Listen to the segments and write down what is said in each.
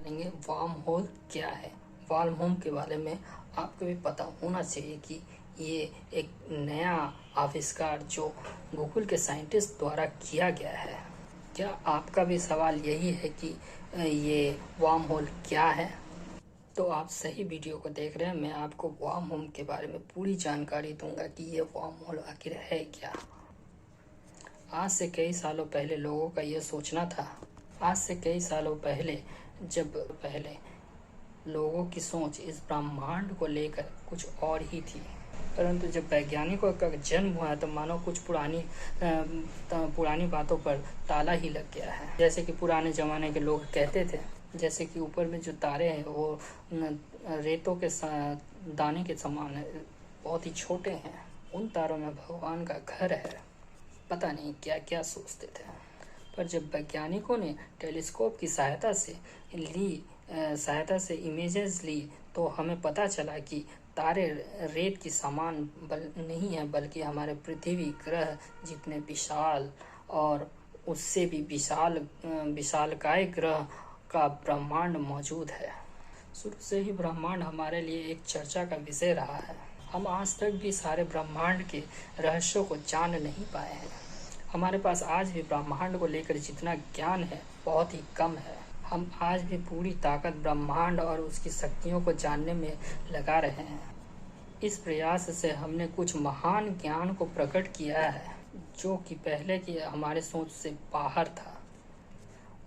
जानेंगे worm hole क्या है। वार्म होल के बारे में आपको भी पता होना चाहिए कि ये एक नया आविष्कार जो गूगल के साइंटिस्ट द्वारा किया गया है। क्या आपका भी सवाल यही है कि ये वार्म होल क्या है? तो आप सही वीडियो को देख रहे हैं। मैं आपको वार्म होल के बारे में पूरी जानकारी दूंगा कि ये वार्म होल आखिर है क्या। आज से कई सालों पहले लोगों का ये सोचना था। आज से कई सालों पहले पहले लोगों की सोच इस ब्रह्मांड को लेकर कुछ और ही थी। परंतु जब वैज्ञानिकों का जन्म हुआ तो मानो कुछ पुरानी बातों पर ताला ही लग गया है। जैसे कि पुराने ज़माने के लोग कहते थे, जैसे कि ऊपर में जो तारे हैं वो रेतों के दाने के समान है, बहुत ही छोटे हैं। उन तारों में भगवान का घर है। पता नहीं क्या क्या सोचते थे। पर जब वैज्ञानिकों ने टेलीस्कोप की सहायता से इमेजेस ली तो हमें पता चला कि तारे रेत की समान नहीं है, बल्कि हमारे पृथ्वी ग्रह जितने विशाल और उससे भी विशालकाय ग्रह का ब्रह्मांड मौजूद है। शुरू से ही ब्रह्मांड हमारे लिए एक चर्चा का विषय रहा है। हम आज तक भी सारे ब्रह्मांड के रहस्यों को जान नहीं पाए हैं। हमारे पास आज भी ब्रह्मांड को लेकर जितना ज्ञान है बहुत ही कम है। हम आज भी पूरी ताकत ब्रह्मांड और उसकी शक्तियों को जानने में लगा रहे हैं। इस प्रयास से हमने कुछ महान ज्ञान को प्रकट किया है जो कि पहले की हमारे सोच से बाहर था।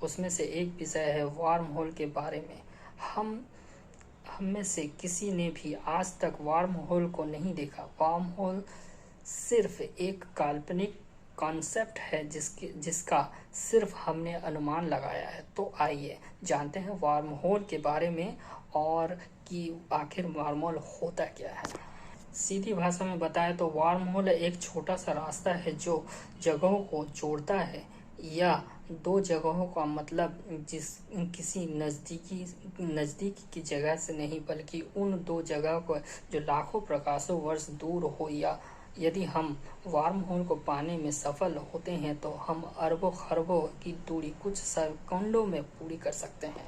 उसमें से एक विषय है वार्म होल के बारे में। हम में से किसी ने भी आज तक वार्म होल को नहीं देखा। वार्म होल सिर्फ एक काल्पनिक कॉन्सेप्ट है जिसका सिर्फ हमने अनुमान लगाया है। तो आइए जानते हैं वार्म होल के बारे में और कि आखिर वार्म होल होता क्या है। सीधी भाषा में बताएं तो वार्म होल एक छोटा सा रास्ता है जो जगहों को जोड़ता है, या दो जगहों का मतलब किसी नज़दीकी की जगह से नहीं, बल्कि उन दो जगह को जो लाखों प्रकाशों वर्ष दूर हो। या यदि हम वार्म होल को पाने में सफल होते हैं तो हम अरबों खरबों की दूरी कुछ सेकंडों में पूरी कर सकते हैं।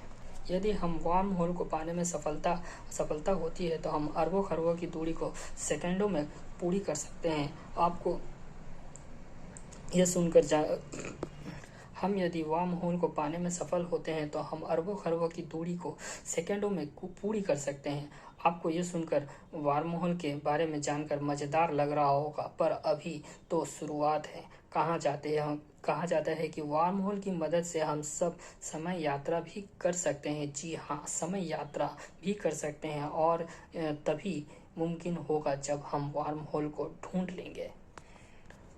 यदि हम वार्म होल को पाने में सफलता होती है तो हम अरबों खरबों की दूरी को सेकंडों में पूरी कर सकते हैं। आपको यह सुनकर हम यदि वार्म होल को पाने में सफल होते हैं तो हम अरबों खरबों की दूरी को सेकंडों में पूरी कर सकते हैं। आपको ये सुनकर वार्म होल के बारे में जानकर मज़ेदार लग रहा होगा, पर अभी तो शुरुआत है। कहा जाता है कि वार्म होल की मदद से हम सब समय यात्रा भी कर सकते हैं। जी हाँ, समय यात्रा भी कर सकते हैं, और तभी मुमकिन होगा जब हम वार्म होल को ढूंढ लेंगे।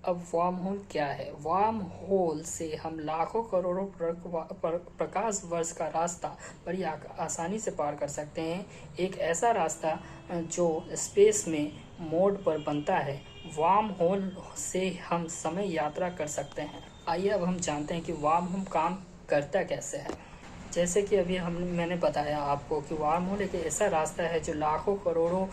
अब वार्म होल क्या है? वार्म होल से हम लाखों करोड़ों प्रकाश वर्ष का रास्ता बड़ी आसानी से पार कर सकते हैं। एक ऐसा रास्ता जो स्पेस में मोड पर बनता है। वार्म होल से हम समय यात्रा कर सकते हैं। आइए अब हम जानते हैं कि वार्म होल काम करता कैसे है। जैसे कि अभी मैंने बताया आपको कि वार्म होल एक ऐसा रास्ता है जो लाखों करोड़ों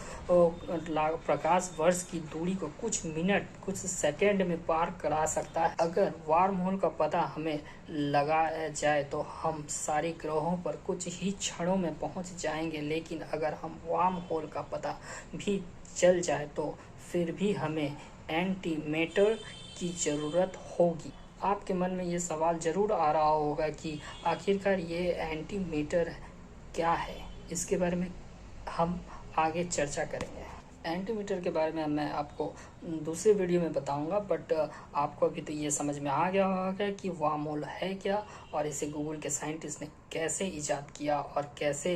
प्रकाश वर्ष की दूरी को कुछ मिनट कुछ सेकंड में पार करा सकता है। अगर वार्म होल का पता हमें लगाया जाए तो हम सारे ग्रहों पर कुछ ही क्षणों में पहुंच जाएंगे। लेकिन अगर हम वार्म होल का पता भी चल जाए तो फिर भी हमें एंटी मैटर की ज़रूरत होगी। आपके मन में ये सवाल ज़रूर आ रहा होगा कि आखिरकार ये एंटी मैटर क्या है। इसके बारे में हम आगे चर्चा करेंगे। एंटी मैटर के बारे में मैं आपको दूसरे वीडियो में बताऊंगा, बट आपको अभी तो ये समझ में आ गया होगा कि वार्म होल है क्या और इसे गूगल के साइंटिस्ट ने कैसे इजाद किया और कैसे